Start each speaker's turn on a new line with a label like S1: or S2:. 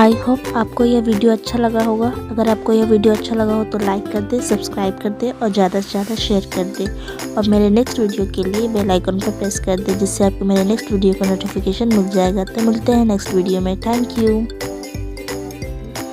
S1: I hope आपको यह video अच्छा लगा होगा। अगर आपको यह वीडियो अच्छा लगा हो तो लाइक कर दे, सब्सक्राइब कर दे और ज़्यादा से ज़्यादा शेयर कर दे। और मेरे नेक्स्ट वीडियो के लिए बेल आइकन पर प्रेस कर दे, जिससे आपको मेरे नेक्स्ट वीडियो का नोटिफिकेशन मिल जाएगा। तो मिलते हैं नेक्स्ट वीडियो में। Thank you.